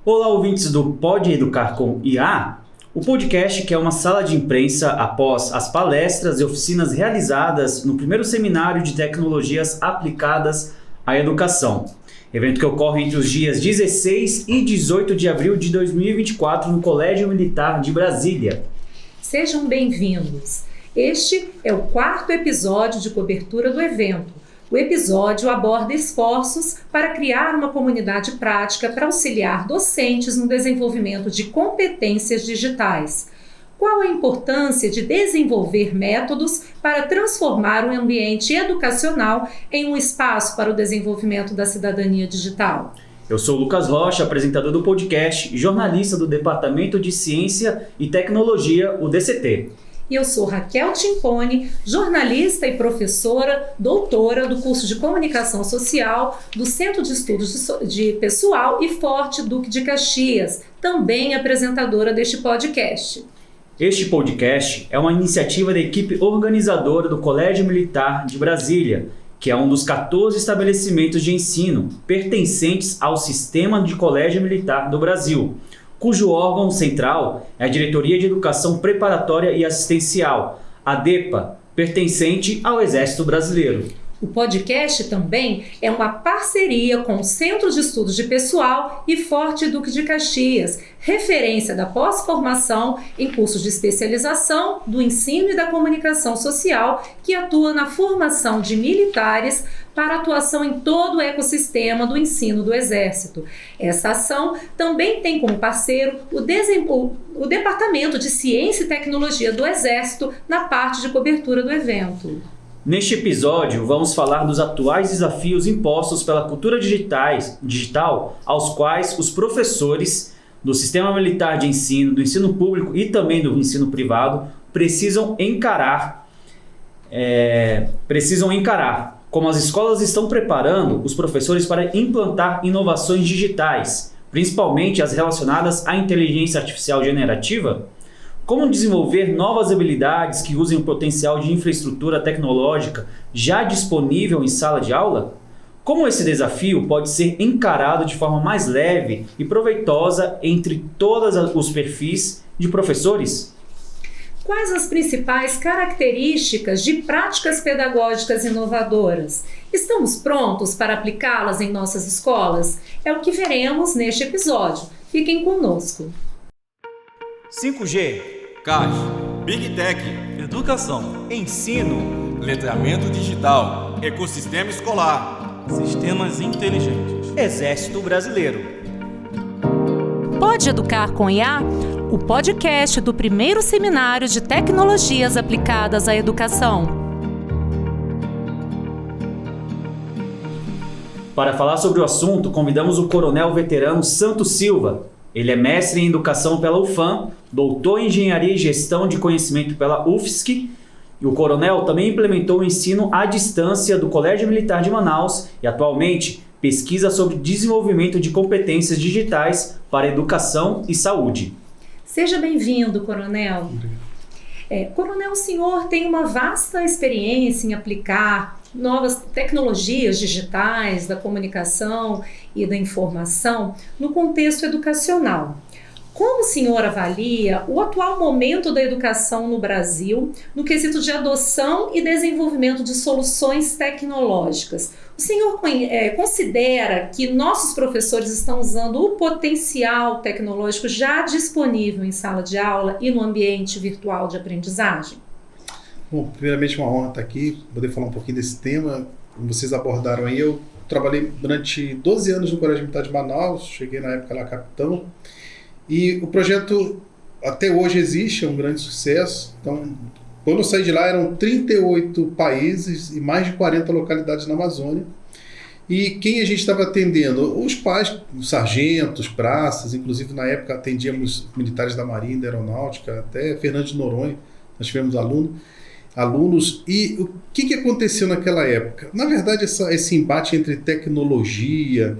Olá, ouvintes do Pode Educar com IA, o podcast que é uma sala de imprensa após as palestras e oficinas realizadas no primeiro seminário de tecnologias aplicadas à educação, evento que ocorre entre os dias 16 e 18 de abril de 2024 no Colégio Militar de Brasília. Sejam bem-vindos. Este é o quarto episódio de cobertura do evento. O episódio aborda esforços para criar uma comunidade prática para auxiliar docentes no desenvolvimento de competências digitais. Qual a importância de desenvolver métodos para transformar o ambiente educacional em um espaço para o desenvolvimento da cidadania digital? Eu sou Lucas Rocha, apresentador do podcast e jornalista do Departamento de Ciência e Tecnologia, o DCT. E eu sou Raquel Timpone, jornalista e professora, doutora do curso de Comunicação Social do Centro de Estudos de Pessoal e Forte Duque de Caxias, também apresentadora deste podcast. Este podcast é uma iniciativa da equipe organizadora do Colégio Militar de Brasília, que é um dos 14 estabelecimentos de ensino pertencentes ao Sistema de Colégio Militar do Brasil, cujo órgão central é a Diretoria de Educação Preparatória e Assistencial, a DEPA, pertencente ao Exército Brasileiro. O podcast também é uma parceria com o Centro de Estudos de Pessoal e Forte Duque de Caxias, referência da pós-formação em cursos de especialização do ensino e da comunicação social, que atua na formação de militares para atuação em todo o ecossistema do ensino do Exército. Essa ação também tem como parceiro o Departamento de Ciência e Tecnologia do Exército na parte de cobertura do evento. Neste episódio, vamos falar dos atuais desafios impostos pela cultura digital, aos quais os professores do Sistema Militar de Ensino, do ensino público e também do ensino privado precisam encarar, como as escolas estão preparando os professores para implantar inovações digitais, principalmente as relacionadas à inteligência artificial generativa. Como desenvolver novas habilidades que usem o potencial de infraestrutura tecnológica já disponível em sala de aula? Como esse desafio pode ser encarado de forma mais leve e proveitosa entre todos os perfis de professores? Quais as principais características de práticas pedagógicas inovadoras? Estamos prontos para aplicá-las em nossas escolas? É o que veremos neste episódio. Fiquem conosco. 5G, CAS, Big Tech, educação, ensino, letramento digital, ecossistema escolar, sistemas inteligentes, Exército Brasileiro. Pode Educar com IA? O podcast do primeiro seminário de tecnologias aplicadas à educação. Para falar sobre o assunto, convidamos o coronel veterano Santos Silva. Ele é mestre em educação pela UFAM, doutor em engenharia e gestão de conhecimento pela UFSC, e o coronel também implementou o ensino à distância do Colégio Militar de Manaus e atualmente pesquisa sobre desenvolvimento de competências digitais para educação e saúde. Seja bem-vindo, coronel. Coronel, o senhor tem uma vasta experiência em aplicar novas tecnologias digitais da comunicação e da informação no contexto educacional. Como o senhor avalia o atual momento da educação no Brasil no quesito de adoção e desenvolvimento de soluções tecnológicas? O senhor considera que nossos professores estão usando o potencial tecnológico já disponível em sala de aula e no ambiente virtual de aprendizagem? Bom, primeiramente uma honra estar aqui, poder falar um pouquinho desse tema. Como vocês abordaram aí, eu trabalhei durante 12 anos no Colégio Militar de Manaus, cheguei na época lá capitão, e o projeto até hoje existe, é um grande sucesso. Então, quando eu saí de lá eram 38 países e mais de 40 localidades na Amazônia. E quem a gente estava atendendo? Os pais, os sargentos, praças, inclusive na época atendíamos militares da Marinha, da Aeronáutica, até Fernando de Noronha, nós tivemos alunos. E o que aconteceu naquela época? Na verdade, esse embate entre tecnologia,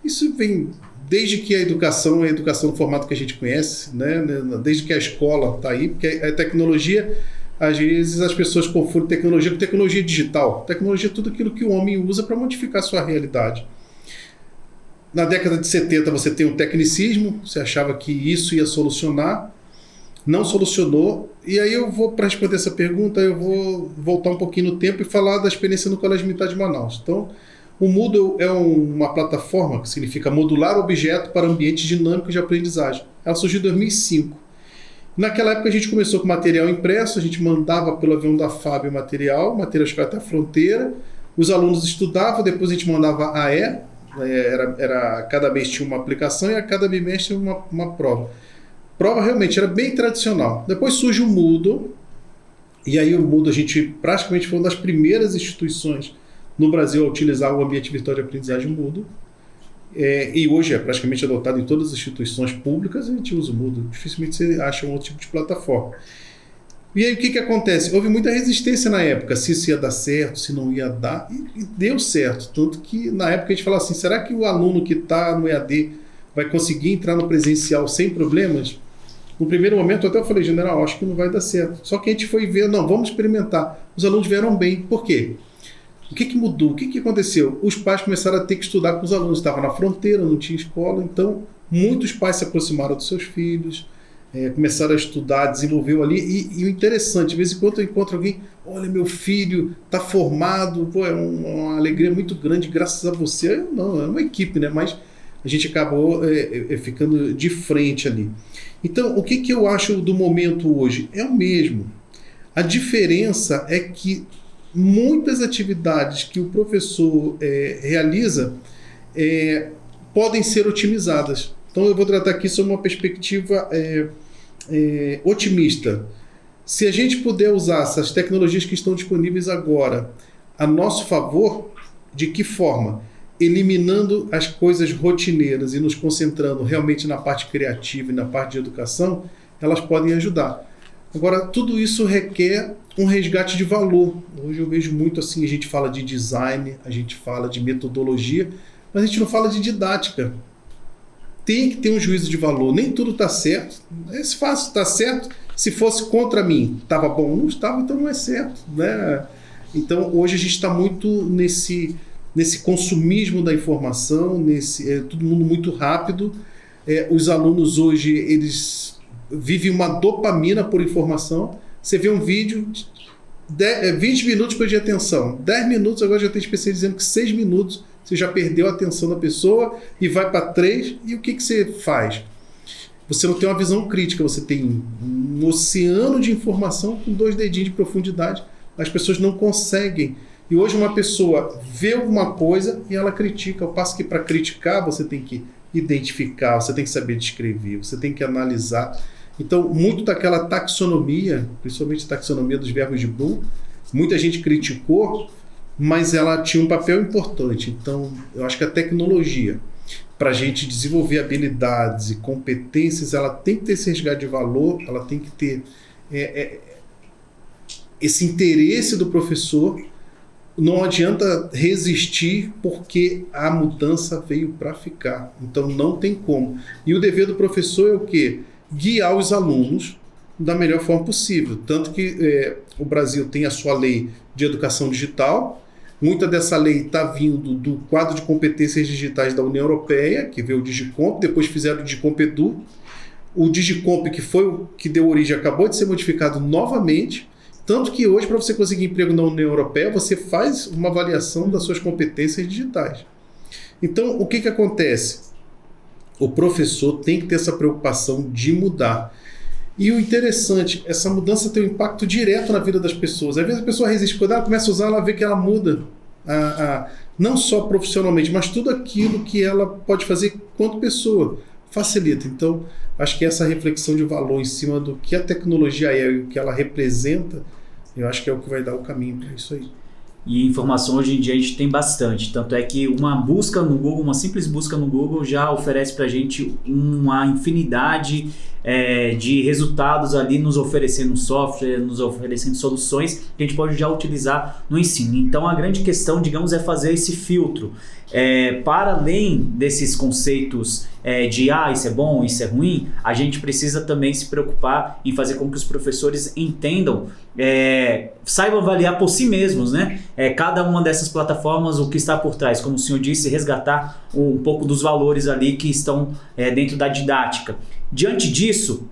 isso vem desde que a educação no formato que a gente conhece, né? Desde que a escola está aí, porque a tecnologia, às vezes as pessoas confundem tecnologia com tecnologia digital. Tecnologia é tudo aquilo que o homem usa para modificar a sua realidade. Na década de 70 você tem um tecnicismo, você achava que isso ia solucionar, não solucionou. E aí para responder essa pergunta, eu vou voltar um pouquinho no tempo e falar da experiência no Colégio Militar de Manaus. Então, o Moodle é uma plataforma que significa modular objeto para ambientes dinâmicos de aprendizagem. Ela surgiu em 2005. Naquela época a gente começou com material impresso, a gente mandava pelo avião da FAB o material chegava até a fronteira, os alunos estudavam, depois a gente mandava AE, cada mês tinha uma aplicação e a cada bimestre uma prova. Prova realmente era bem tradicional. Depois surge o Moodle, e aí o Moodle a gente praticamente foi uma das primeiras instituições no Brasil a utilizar o ambiente virtual de aprendizagem Moodle. E hoje é praticamente adotado em todas as instituições públicas, a gente usa o Moodle. Dificilmente você acha um outro tipo de plataforma. E aí o que acontece? Houve muita resistência na época, se isso ia dar certo, se não ia dar, e deu certo. Tanto que na época a gente falava assim, será que o aluno que está no EAD vai conseguir entrar no presencial sem problemas? No primeiro momento eu até falei, general, acho que não vai dar certo. Só que a gente foi ver, não, vamos experimentar. Os alunos vieram bem. Por quê? O que mudou? O que aconteceu? Os pais começaram a ter que estudar com os alunos. Estava na fronteira, não tinha escola, então muitos pais se aproximaram dos seus filhos, começaram a estudar, desenvolveu ali. E o interessante, de vez em quando eu encontro alguém, olha, meu filho está formado, pô, é uma alegria muito grande, graças a você. Não, é uma equipe, né? Mas a gente acabou ficando de frente ali. Então, o que eu acho do momento hoje? É o mesmo. A diferença é que muitas atividades que o professor realiza podem ser otimizadas. Então eu vou tratar aqui sobre uma perspectiva otimista. Se a gente puder usar essas tecnologias que estão disponíveis agora a nosso favor, de que forma? Eliminando as coisas rotineiras e nos concentrando realmente na parte criativa e na parte de educação, elas podem ajudar. Agora, tudo isso requer um resgate de valor. Hoje eu vejo muito assim, a gente fala de design, a gente fala de metodologia, mas a gente não fala de didática. Tem que ter um juízo de valor. Nem tudo está certo. Se fácil está certo, se fosse contra mim, estava bom? Não estava, então não é certo, né? Então, hoje a gente está muito nesse consumismo da informação, todo mundo muito rápido. Os alunos hoje, eles vivem uma dopamina por informação. Você vê um vídeo, 20 minutos perdi a atenção, 10 minutos, agora já tem especialista dizendo que 6 minutos você já perdeu a atenção da pessoa e vai para 3, e o que você faz? Você não tem uma visão crítica, você tem um oceano de informação com 2 dedinhos de profundidade, as pessoas não conseguem. E hoje uma pessoa vê alguma coisa e ela critica, ao passo que para criticar você tem que identificar, você tem que saber descrever, você tem que analisar. Então, muito daquela taxonomia, principalmente a taxonomia dos verbos de Bloom, muita gente criticou, mas ela tinha um papel importante. Então, eu acho que a tecnologia, para a gente desenvolver habilidades e competências, ela tem que ter esse resgate de valor, ela tem que ter esse interesse do professor. Não adianta resistir, porque a mudança veio para ficar. Então, não tem como. E o dever do professor é o quê? Guiar os alunos da melhor forma possível. Tanto que o Brasil tem a sua lei de educação digital. Muita dessa lei está vindo do quadro de competências digitais da União Europeia, que veio o Digicomp, depois fizeram o Digicomp Edu. O Digicomp, que foi o que deu origem, acabou de ser modificado novamente. Tanto que hoje, para você conseguir emprego na União Europeia, você faz uma avaliação das suas competências digitais. Então, o que acontece? O professor tem que ter essa preocupação de mudar. E o interessante, essa mudança tem um impacto direto na vida das pessoas. Às vezes a pessoa resiste, quando ela começa a usar, ela vê que ela muda, não só profissionalmente, mas tudo aquilo que ela pode fazer quanto pessoa. Facilita. Então, acho que essa reflexão de valor em cima do que a tecnologia é e o que ela representa, eu acho que é o que vai dar o caminho para isso aí. E informação hoje em dia a gente tem bastante, tanto é que uma busca no Google, uma simples busca no Google já oferece para a gente uma infinidade de resultados ali, nos oferecendo software, nos oferecendo soluções que a gente pode já utilizar no ensino. Então a grande questão, digamos, é fazer esse filtro. Para além desses conceitos de isso é bom, isso é ruim, a gente precisa também se preocupar em fazer com que os professores entendam, saibam avaliar por si mesmos, né? Cada uma dessas plataformas, o que está por trás, como o senhor disse, resgatar um pouco dos valores ali que estão dentro da didática. Diante disso,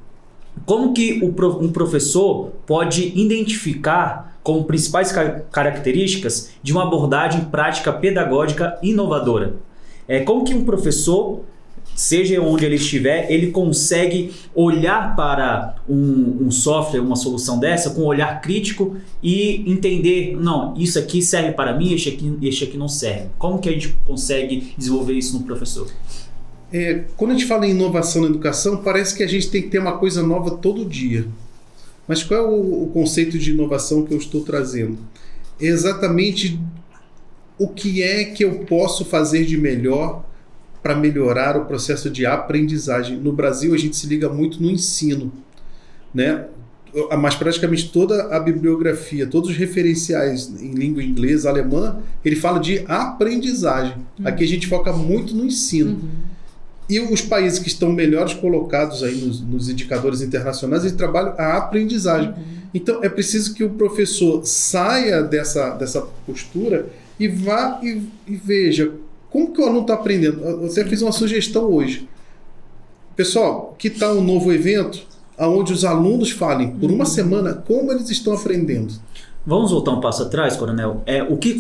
como que um professor pode identificar como principais características de uma abordagem prática pedagógica inovadora? Como que um professor, seja onde ele estiver, ele consegue olhar para um software, uma solução dessa, com um olhar crítico e entender, não, isso aqui serve para mim, este aqui não serve. Como que a gente consegue desenvolver isso no professor? Quando a gente fala em inovação na educação, parece que a gente tem que ter uma coisa nova todo dia. Mas qual é o conceito de inovação que eu estou trazendo? É exatamente o que é que eu posso fazer de melhor para melhorar o processo de aprendizagem. No Brasil, a gente se liga muito no ensino, né? Mas praticamente toda a bibliografia, todos os referenciais em língua inglesa, alemã, ele fala de aprendizagem. Aqui a gente foca muito no ensino. E os países que estão melhores colocados aí nos indicadores internacionais, eles trabalham a aprendizagem. Então, é preciso que o professor saia dessa postura e vá e veja como que o aluno está aprendendo. Eu até fiz uma sugestão hoje. Pessoal, que tal um novo evento onde os alunos falem por uma semana como eles estão aprendendo? Vamos voltar um passo atrás, Coronel.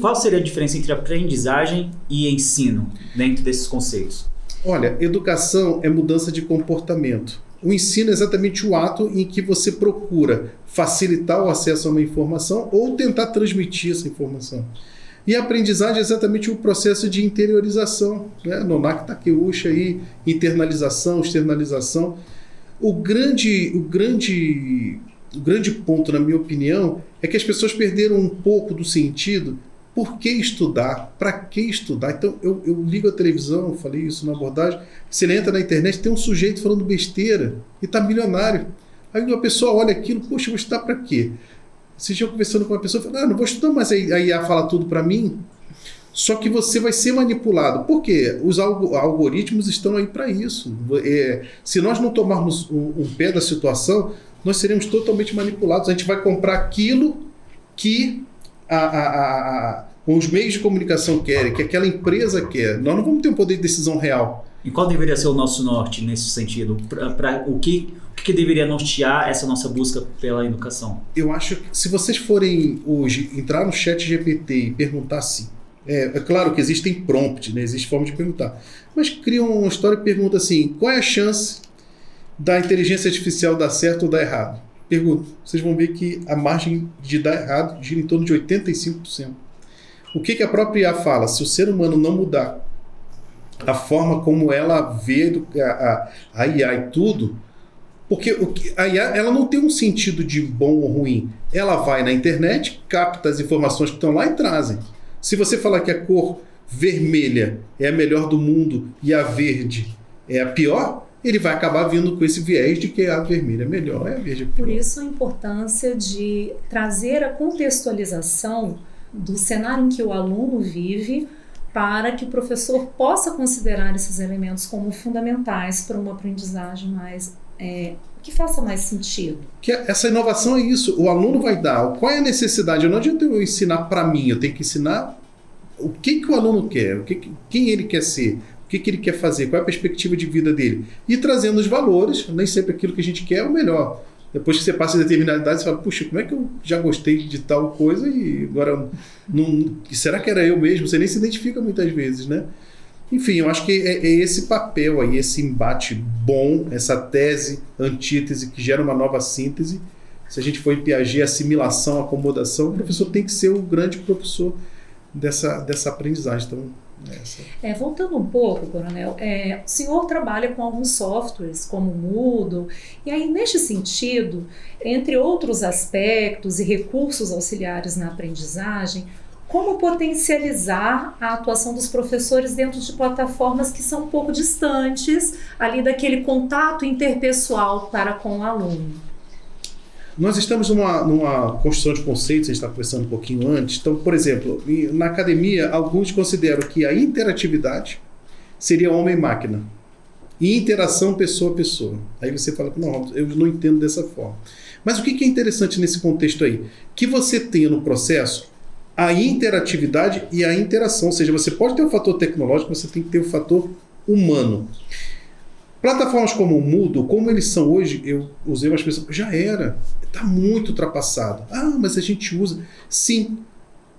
Qual seria a diferença entre aprendizagem e ensino dentro desses conceitos? Olha, educação é mudança de comportamento. O ensino é exatamente o ato em que você procura facilitar o acesso a uma informação ou tentar transmitir essa informação. E a aprendizagem é exatamente o processo de interiorização, né? Nonaki Takeuchi aí, internalização, externalização. O grande ponto, na minha opinião, é que as pessoas perderam um pouco do sentido. Por que estudar? Para que estudar? Então, eu ligo a televisão, falei isso na abordagem, você entra na internet, tem um sujeito falando besteira e está milionário. Aí uma pessoa olha aquilo, poxa, eu vou estudar para quê? Você já conversando com uma pessoa, fala, não vou estudar, mas a IA fala tudo para mim. Só que você vai ser manipulado. Por quê? Os algoritmos estão aí para isso. Se nós não tomarmos um pé da situação, nós seremos totalmente manipulados. A gente vai comprar aquilo que os meios de comunicação querem, que aquela empresa quer. Nós não vamos ter um poder de decisão real. E qual deveria ser o nosso norte nesse sentido? O que deveria nortear essa nossa busca pela educação? Eu acho que se vocês forem hoje entrar no ChatGPT e perguntar assim, é claro que existem prompts, né? Existe forma de perguntar, mas cria uma história e pergunta assim, qual é a chance da inteligência artificial dar certo ou dar errado? Pergunta, vocês vão ver que a margem de dar errado gira em torno de 85%. O que a própria IA fala? Se o ser humano não mudar a forma como ela vê a IA e tudo, porque a IA ela não tem um sentido de bom ou ruim. Ela vai na internet, capta as informações que estão lá e trazem. Se você falar que a cor vermelha é a melhor do mundo e a verde é a pior, ele vai acabar vindo com esse viés de que a vermelha é melhor, a verde é pior. Por isso a importância de trazer a contextualização do cenário em que o aluno vive para que o professor possa considerar esses elementos como fundamentais para uma aprendizagem que faça mais sentido. Que essa inovação é isso, o aluno vai dar, qual é a necessidade? Não adianta eu ensinar para mim, eu tenho que ensinar o que o aluno quer, quem ele quer ser, o que ele quer fazer, qual é a perspectiva de vida dele. E trazendo os valores, nem sempre aquilo que a gente quer é o melhor. Depois que você passa a determinada idade, você fala, puxa, como é que eu já gostei de tal coisa e agora não, será que era eu mesmo? Você nem se identifica muitas vezes, né? Enfim, eu acho que é esse papel aí, esse embate bom, essa tese, antítese, que gera uma nova síntese. Se a gente for em Piaget, assimilação, acomodação, o professor tem que ser o grande professor dessa aprendizagem. Então, voltando um pouco, Coronel, o senhor trabalha com alguns softwares, como o Moodle, e aí, neste sentido, entre outros aspectos e recursos auxiliares na aprendizagem, como potencializar a atuação dos professores dentro de plataformas que são um pouco distantes ali daquele contato interpessoal para com o aluno? Nós estamos numa construção de conceitos, a gente está conversando um pouquinho antes. Então, por exemplo, na academia, alguns consideram que a interatividade seria homem-máquina e interação pessoa-pessoa. Aí você fala, não, eu não entendo dessa forma. Mas o que é interessante nesse contexto aí? Que você tenha no processo a interatividade e a interação, ou seja, você pode ter o fator tecnológico, você tem que ter o fator humano. Plataformas como o Moodle, como eles são hoje, eu usei uma expressão, já era, está muito ultrapassado. Ah, mas a gente usa. Sim,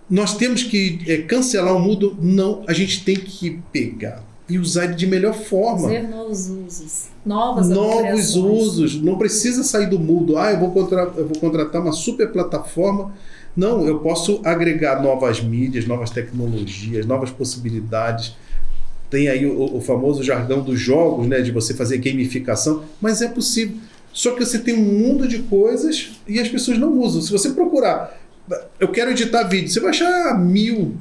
nós temos que cancelar o Moodle? Não, a gente tem que pegar e usar ele de melhor forma. Fazer novos usos, novos usos, não precisa sair do Moodle. Ah, eu vou contratar uma super plataforma. Não, eu posso agregar novas mídias, novas tecnologias, novas possibilidades. Tem aí o famoso jargão dos jogos, né, de você fazer gamificação, mas é possível. Só que você tem um mundo de coisas e as pessoas não usam. Se você procurar, eu quero editar vídeo, você vai achar 1000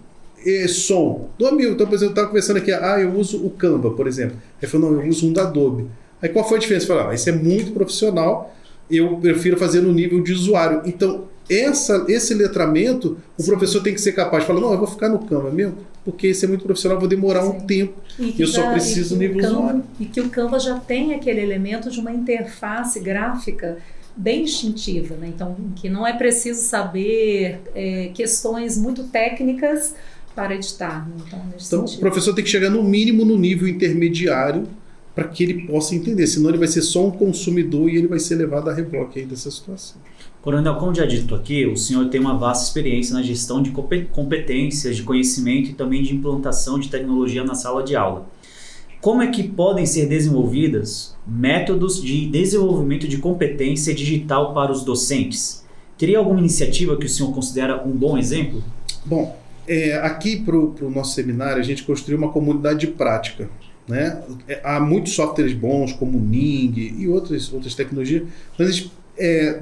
som. Não 1000, então, por exemplo, eu estava conversando aqui, eu uso o Canva, por exemplo. Aí falou, não, eu uso um da Adobe. Aí qual foi a diferença? Eu falei, isso é muito profissional, eu prefiro fazer no nível de usuário. Então, esse letramento, o professor tem que ser capaz de falar, não, eu vou ficar no Canva mesmo, porque esse é muito profissional, vou demorar um tempo, eu só preciso nível usuário. E que o Canva já tem aquele elemento de uma interface gráfica bem instintiva, né? Então, que não é preciso saber questões muito técnicas para editar. Né? Então, o professor tem que chegar no mínimo no nível intermediário para que ele possa entender, senão ele vai ser só um consumidor e ele vai ser levado a reboque aí dessa situação. Coronel, como já dito aqui, o senhor tem uma vasta experiência na gestão de competências, de conhecimento e também de implantação de tecnologia na sala de aula. Como é que podem ser desenvolvidas métodos de desenvolvimento de competência digital para os docentes? Teria alguma iniciativa que o senhor considera um bom exemplo? Bom, aqui para o nosso seminário a gente construiu uma comunidade de prática. Né? Há muitos softwares bons como o Ning e outras tecnologias, mas a gente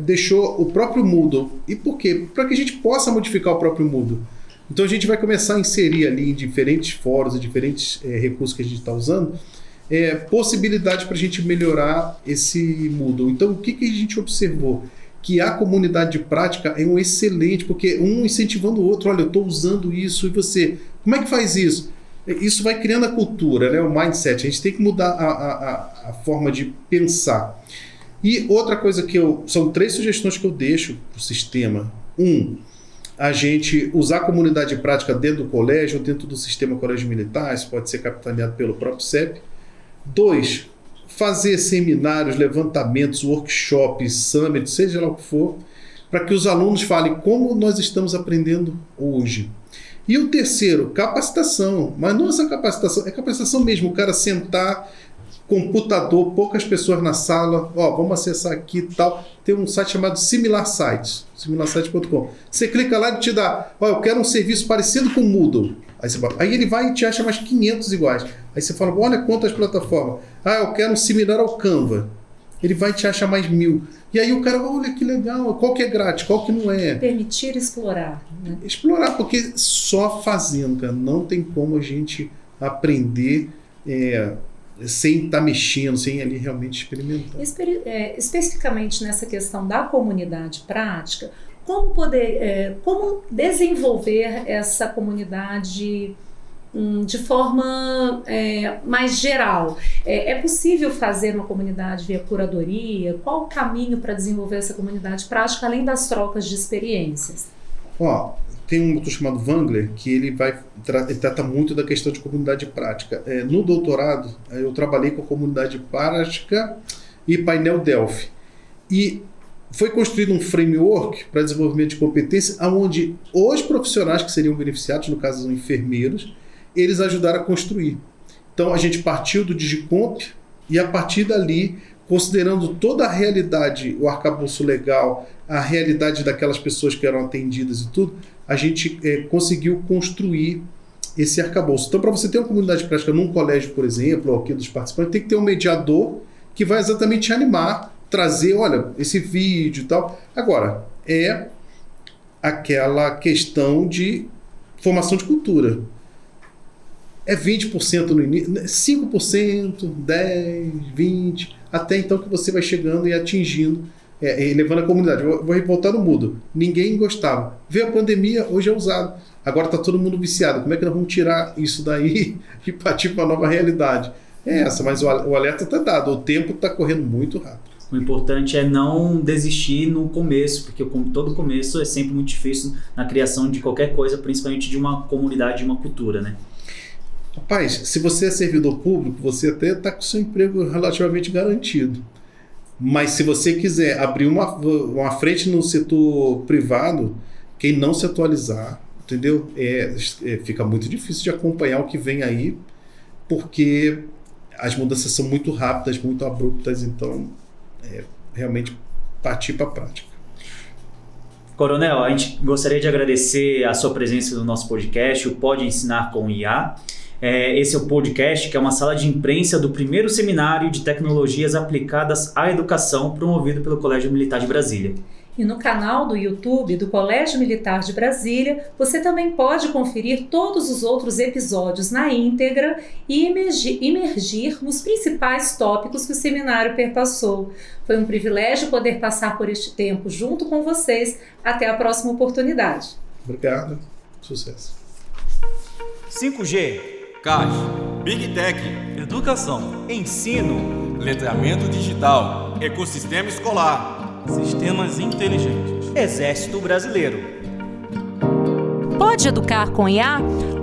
deixou o próprio Moodle. E por quê? Para que a gente possa modificar o próprio Moodle. Então a gente vai começar a inserir ali em diferentes fóruns e diferentes recursos que a gente está usando, possibilidades para a gente melhorar esse Moodle. Então o que a gente observou? Que a comunidade de prática é um excelente, porque um incentivando o outro, olha, eu estou usando isso e você, como é que faz isso? Isso vai criando a cultura, né? O mindset. A gente tem que mudar a forma de pensar. E outra coisa são 3 sugestões que eu deixo para o sistema. A gente usar a comunidade de prática dentro do colégio, dentro do sistema colégio militar, isso pode ser capitaneado pelo próprio CEP. 2, fazer seminários, levantamentos, workshops, summits, seja lá o que for, para que os alunos falem como nós estamos aprendendo hoje. E o 3º, capacitação. Mas não essa capacitação, é capacitação mesmo, o cara sentar, computador, poucas pessoas na sala, vamos acessar aqui e tal. Tem um site chamado Similar Sites, similarsites.com. Você clica lá e te dá, eu quero um serviço parecido com o Moodle. Aí ele vai e te acha mais 500 iguais. Aí você fala, olha quantas plataformas. Eu quero um similar ao Canva. Ele vai te achar mais 1000. E aí o cara, olha que legal, qual que é grátis, qual que não é. Permitir explorar. Né? Explorar, porque só fazendo, cara, não tem como a gente aprender sem estar mexendo, sem ali realmente experimentar. Especificamente nessa questão da comunidade prática, como desenvolver essa comunidade de forma mais geral? É possível fazer uma comunidade via curadoria? Qual o caminho para desenvolver essa comunidade prática, além das trocas de experiências? Tem um autor chamado Wangler, que ele trata muito da questão de comunidade prática. No doutorado, eu trabalhei com a comunidade prática e painel Delphi. E foi construído um framework para desenvolvimento de competência, onde os profissionais que seriam beneficiados, no caso os enfermeiros, eles ajudaram a construir. Então a gente partiu do Digicomp e a partir dali, considerando toda a realidade, o arcabouço legal, a realidade daquelas pessoas que eram atendidas e tudo, a gente conseguiu construir esse arcabouço. Então, para você ter uma comunidade prática num colégio, por exemplo, ou aqui dos participantes, tem que ter um mediador que vai exatamente animar, trazer, olha, esse vídeo e tal. Agora, aquela questão de formação de cultura. É 20% no início, 5%, 10%, 20%, até então que você vai chegando e atingindo, e levando a comunidade. Vou voltar no mudo. Ninguém gostava. Veio a pandemia, hoje é usado. Agora está todo mundo viciado. Como é que nós vamos tirar isso daí e partir para a nova realidade? É essa, mas o alerta está dado. O tempo está correndo muito rápido. O importante é não desistir no começo, porque como todo começo é sempre muito difícil na criação de qualquer coisa, principalmente de uma comunidade, de uma cultura, né? Rapaz, se você é servidor público, você até está com seu emprego relativamente garantido. Mas se você quiser abrir uma frente no setor privado, quem não se atualizar, entendeu? Fica muito difícil de acompanhar o que vem aí, porque as mudanças são muito rápidas, muito abruptas, então realmente partir para a prática. Coronel, a gente gostaria de agradecer a sua presença no nosso podcast, o Pode Ensinar com IA. Esse é o podcast, que é uma sala de imprensa do primeiro seminário de tecnologias aplicadas à educação, promovido pelo Colégio Militar de Brasília. E no canal do YouTube do Colégio Militar de Brasília, você também pode conferir todos os outros episódios na íntegra e imergir nos principais tópicos que o seminário perpassou. Foi um privilégio poder passar por este tempo junto com vocês. Até a próxima oportunidade. Obrigado. Sucesso. 5G, CAS, Big Tech, Educação. ensino, letramento digital, ecossistema escolar. Sistemas inteligentes. Exército Brasileiro. Pode Educar com IA?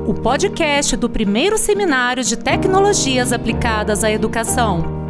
O podcast do primeiro seminário de tecnologias aplicadas à educação.